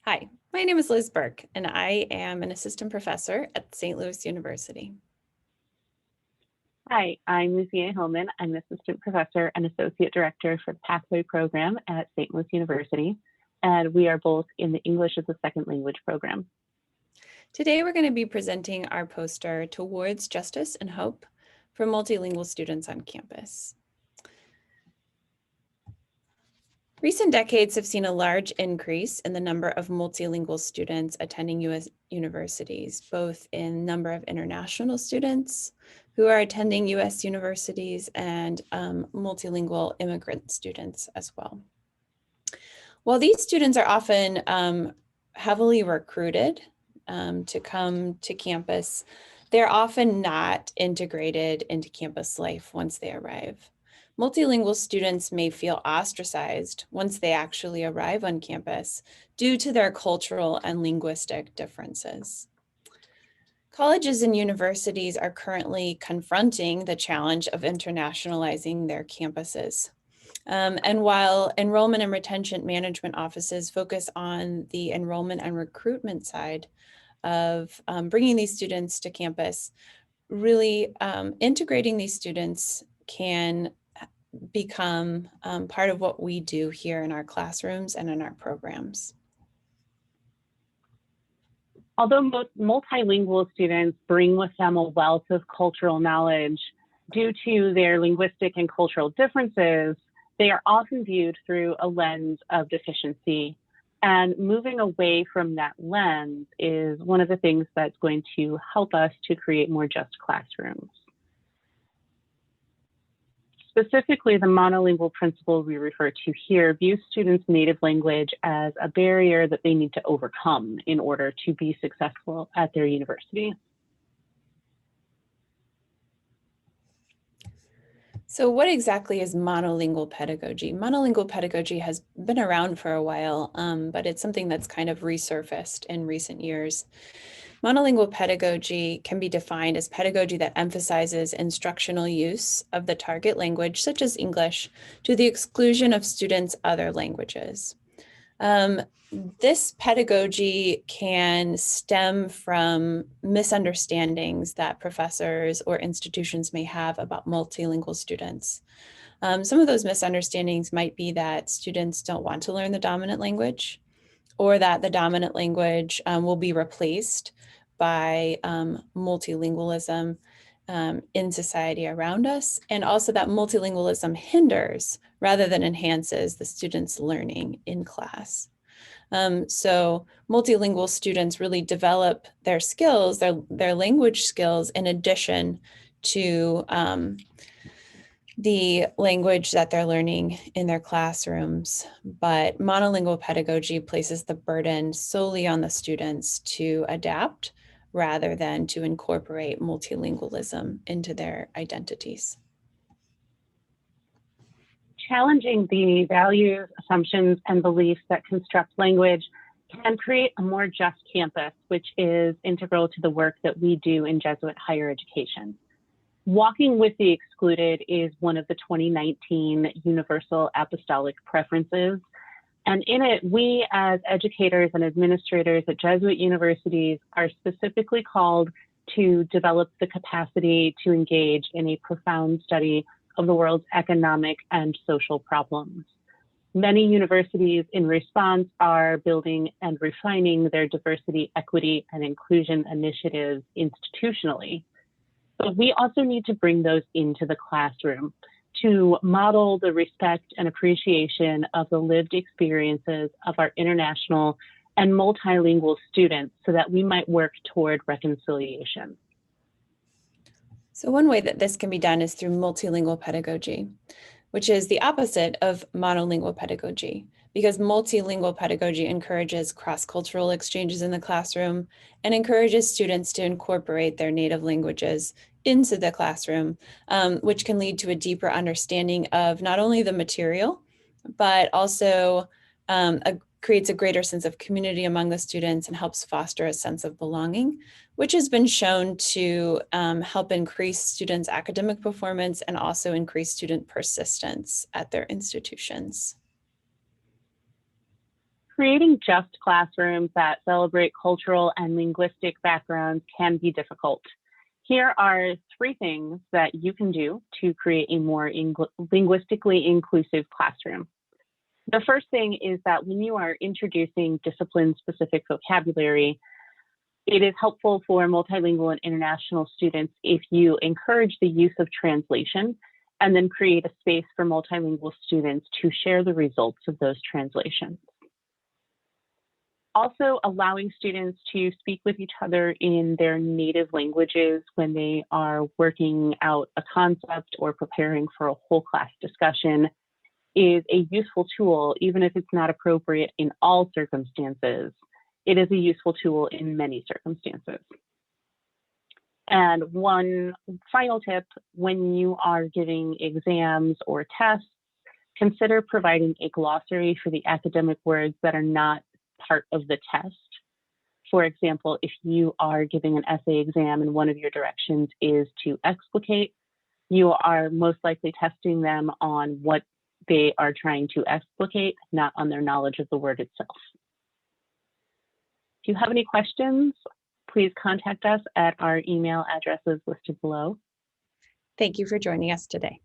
Hi, my name is Liz Burke, and I am an assistant professor at St. Louis University. Hi, I'm Lisieux Huelman. I'm an assistant professor and associate director for the Pathway program at St. Louis University, and we are both in the English as a Second Language program. Today, we're going to be presenting our poster Towards Justice and Hope for multilingual students on campus. Recent decades have seen a large increase in the number of multilingual students attending U.S. universities, both in number of international students who are attending U.S. universities and multilingual immigrant students as well. While these students are often heavily recruited to come to campus, they're often not integrated into campus life once they arrive. Multilingual students may feel ostracized once they actually arrive on campus due to their cultural and linguistic differences. Colleges and universities are currently confronting the challenge of internationalizing their campuses. And while enrollment and retention management offices focus on the enrollment and recruitment side of bringing these students to campus, really integrating these students can become part of what we do here in our classrooms and in our programs. Although most multilingual students bring with them a wealth of cultural knowledge, due to their linguistic and cultural differences, they are often viewed through a lens of deficiency. And moving away from that lens is one of the things that's going to help us to create more just classrooms. Specifically, the monolingual principle we refer to here views students' native language as a barrier that they need to overcome in order to be successful at their university. So what exactly is monolingual pedagogy? Monolingual pedagogy has been around for a while, but it's something that's kind of resurfaced in recent years. Monolingual pedagogy can be defined as pedagogy that emphasizes instructional use of the target language, such as English, to the exclusion of students' other languages. This pedagogy can stem from misunderstandings that professors or institutions may have about multilingual students. Some of those misunderstandings might be that students don't want to learn the dominant language, or that the dominant language will be replaced by multilingualism in society around us, and also that multilingualism hinders rather than enhances the students' learning in class. So multilingual students really develop their skills, their language skills, in addition to the language that they're learning in their classrooms. But monolingual pedagogy places the burden solely on the students to adapt rather than to incorporate multilingualism into their identities. Challenging the values, assumptions, and beliefs that construct language can create a more just campus, which is integral to the work that we do in Jesuit Higher Education. Walking with the excluded is one of the 2019 Universal Apostolic Preferences. And in it, we as educators and administrators at Jesuit universities are specifically called to develop the capacity to engage in a profound study of the world's economic and social problems. Many universities in response are building and refining their diversity, equity, and inclusion initiatives institutionally. But we also need to bring those into the classroom to model the respect and appreciation of the lived experiences of our international and multilingual students so that we might work toward reconciliation. So one way that this can be done is through multilingual pedagogy, which is the opposite of monolingual pedagogy, because multilingual pedagogy encourages cross-cultural exchanges in the classroom and encourages students to incorporate their native languages into the classroom, which can lead to a deeper understanding of not only the material, but also creates a greater sense of community among the students and helps foster a sense of belonging, which has been shown to help increase students' academic performance and also increase student persistence at their institutions. Creating just classrooms that celebrate cultural and linguistic backgrounds can be difficult. Here are 3 things that you can do to create a more linguistically inclusive classroom. The first thing is that when you are introducing discipline-specific vocabulary, it is helpful for multilingual and international students if you encourage the use of translation and then create a space for multilingual students to share the results of those translations. Also, allowing students to speak with each other in their native languages when they are working out a concept or preparing for a whole class discussion is a useful tool, even if it's not appropriate in all circumstances. It is a useful tool in many circumstances. And one final tip, when you are giving exams or tests, consider providing a glossary for the academic words that are not part of the test. For example, if you are giving an essay exam and one of your directions is to explicate, you are most likely testing them on what they are trying to explicate, not on their knowledge of the word itself. If you have any questions, please contact us at our email addresses listed below. Thank you for joining us today.